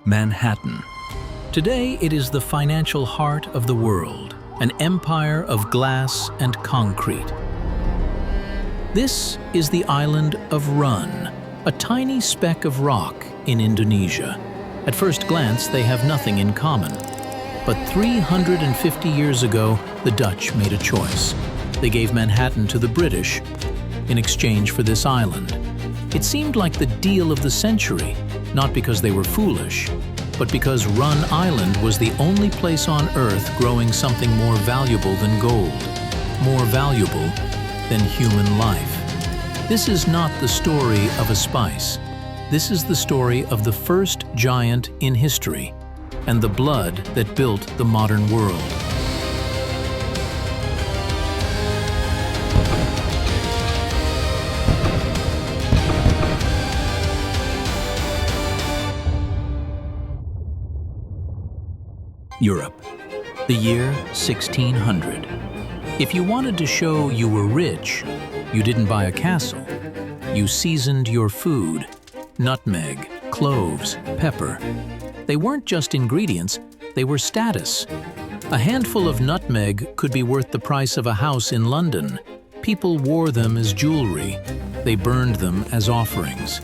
Manhattan. Today it is the financial heart of the world, an empire of glass and concrete. This is the island of Run, a tiny speck of rock in Indonesia. At first glance, they have nothing in common. But 350 years ago, the Dutch made a choice. They gave Manhattan to the British in exchange for this island. It seemed like the deal of the century, not because they were foolish, but because Run Island was the only place on Earth growing something more valuable than gold, more valuable than human life. This is not the story of a spice. This is the story of the first giant in history and the blood that built the modern world. Europe, the year 1600. If you wanted to show you were rich, you didn't buy a castle. You seasoned your food. Nutmeg, cloves, pepper. They weren't just ingredients, they were status. A handful of nutmeg could be worth the price of a house in London. People wore them as jewelry. They burned them as offerings.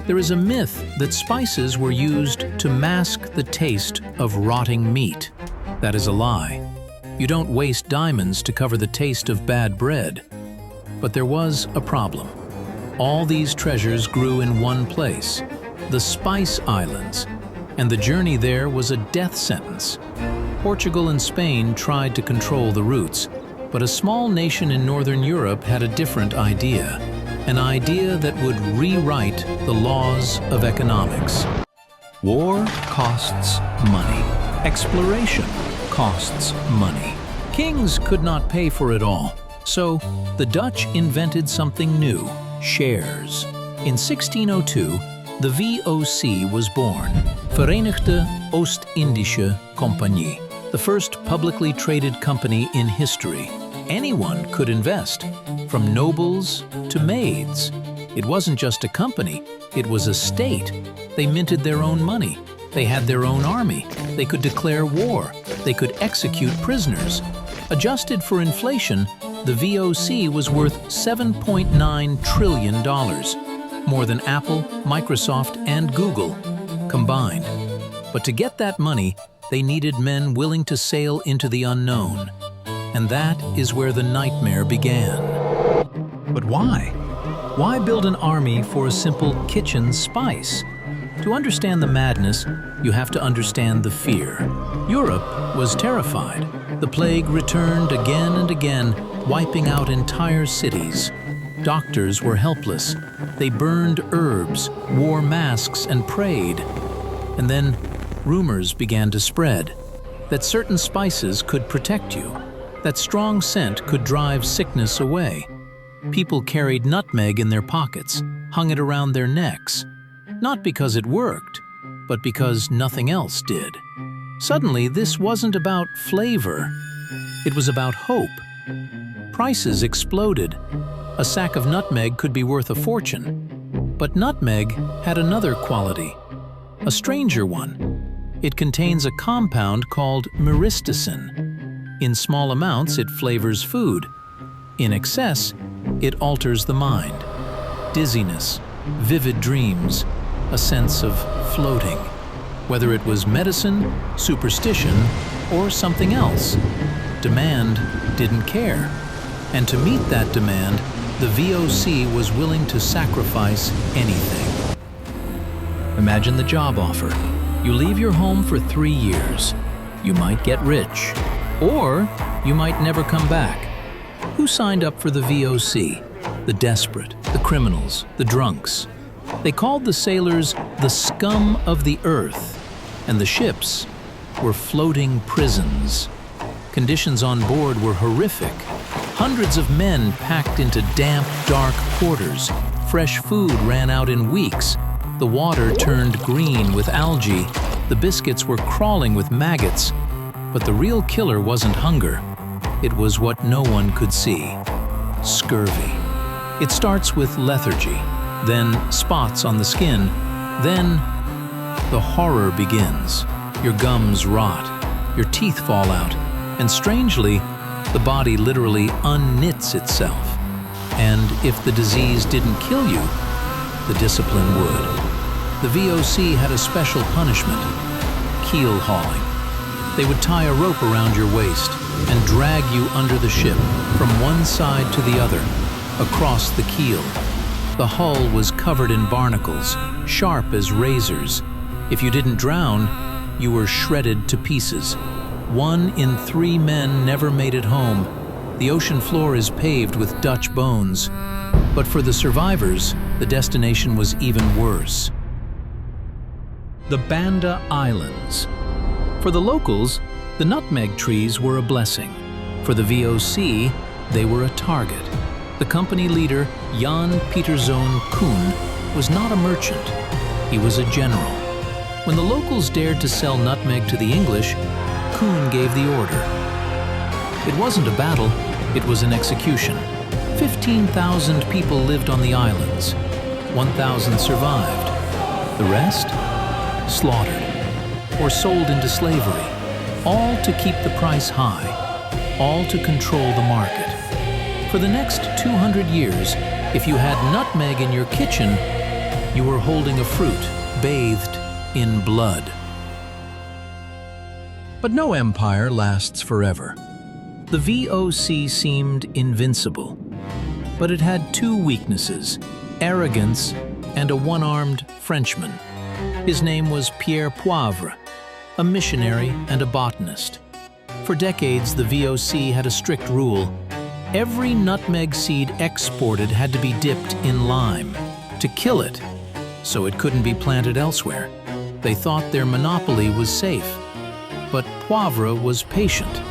There is a myth that spices were used to mask the taste of rotting meat. That is a lie. You don't waste diamonds to cover the taste of bad bread. But there was a problem. All these treasures grew in one place, the Spice Islands, and the journey there was a death sentence. Portugal and Spain tried to control the routes, but a small nation in Northern Europe had a different idea, an idea that would rewrite the laws of economics. War costs money. Exploration costs money. Kings could not pay for it all, so the Dutch invented something new. Shares. In 1602, the VOC was born, Verenigde Oost-Indische Compagnie, the first publicly traded company in history. Anyone could invest, from nobles to maids. It wasn't just a company, it was a state. They minted their own money. They had their own army. They could declare war. They could execute prisoners. Adjusted for inflation, the VOC was worth $7.9 trillion, more than Apple, Microsoft, and Google combined. But to get that money, they needed men willing to sail into the unknown. And that is where the nightmare began. But why? Why build an army for a simple kitchen spice? To understand the madness, you have to understand the fear. Europe was terrified. The plague returned again and again, wiping out entire cities. Doctors were helpless. They burned herbs, wore masks, and prayed. And then rumors began to spread that certain spices could protect you, that strong scent could drive sickness away. People carried nutmeg in their pockets, hung it around their necks, not because it worked, but because nothing else did. Suddenly, this wasn't about flavor. It was about hope. Prices exploded. A sack of nutmeg could be worth a fortune. But nutmeg had another quality, a stranger one. It contains a compound called myristicin. In small amounts, it flavors food. In excess, it alters the mind. Dizziness, vivid dreams, a sense of floating. Whether it was medicine, superstition, or something else, demand didn't care. And to meet that demand, the VOC was willing to sacrifice anything. Imagine the job offer. You leave your home for 3 years. You might get rich, or you might never come back. Who signed up for the VOC? The desperate, the criminals, the drunks. They called the sailors the scum of the earth, and the ships were floating prisons. Conditions on board were horrific. Hundreds of men packed into damp, dark quarters. Fresh food ran out in weeks. The water turned green with algae. The biscuits were crawling with maggots. But the real killer wasn't hunger. It was what no one could see: scurvy. It starts with lethargy, then spots on the skin, then the horror begins. Your gums rot, your teeth fall out, and strangely, the body literally unknits itself. And if the disease didn't kill you, the discipline would. The VOC had a special punishment: keel hauling. They would tie a rope around your waist and drag you under the ship from one side to the other, across the keel. The hull was covered in barnacles, sharp as razors. If you didn't drown, you were shredded to pieces. 1 in 3 men never made it home. The ocean floor is paved with Dutch bones. But for the survivors, the destination was even worse. The Banda Islands. For the locals, the nutmeg trees were a blessing. For the VOC, they were a target. The company leader, Jan Pieterszoon Koen, was not a merchant. He was a general. When the locals dared to sell nutmeg to the English, Koen gave the order. It wasn't a battle, it was an execution. 15,000 people lived on the islands. 1,000 survived. The rest? Slaughtered or sold into slavery, all to keep the price high, all to control the market. For the next 200 years, if you had nutmeg in your kitchen, you were holding a fruit bathed in blood. But no empire lasts forever. The VOC seemed invincible, but it had 2 weaknesses: arrogance and a one-armed Frenchman. His name was Pierre Poivre, a missionary and a botanist. For decades, the VOC had a strict rule: every nutmeg seed exported had to be dipped in lime to kill it, so it couldn't be planted elsewhere. They thought their monopoly was safe. But Poivre was patient.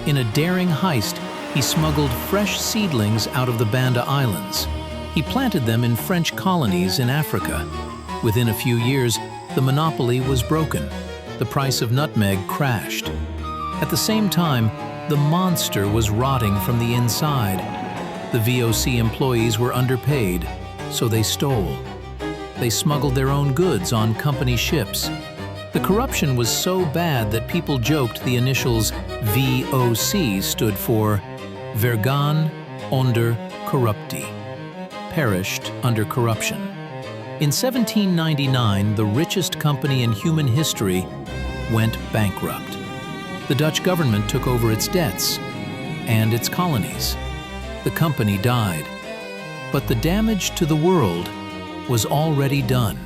In a daring heist, he smuggled fresh seedlings out of the Banda Islands. He planted them in French colonies in Africa. Within a few years, the monopoly was broken. The price of nutmeg crashed. At the same time, the monster was rotting from the inside. The VOC employees were underpaid, so they stole. They smuggled their own goods on company ships. The corruption was so bad that people joked the initials VOC stood for Vergaan onder corruptie, perished under corruption. In 1799, the richest company in human history went bankrupt. The Dutch government took over its debts and its colonies. The company died, but the damage to the world was already done.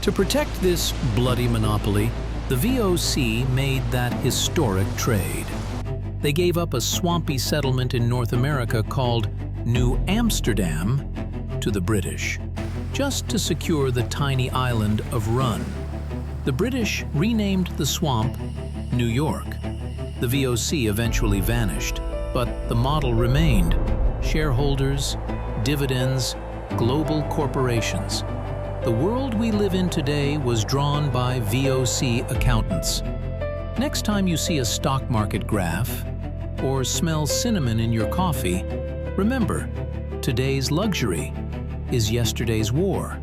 To protect this bloody monopoly, the VOC made that historic trade. They gave up a swampy settlement in North America called New Amsterdam to the British, just to secure the tiny island of Run. The British renamed the swamp New York. The VOC eventually vanished, but the model remained: shareholders, dividends, global corporations. The world we live in today was drawn by VOC accountants. Next time you see a stock market graph or smell cinnamon in your coffee, remember, today's luxury is yesterday's war.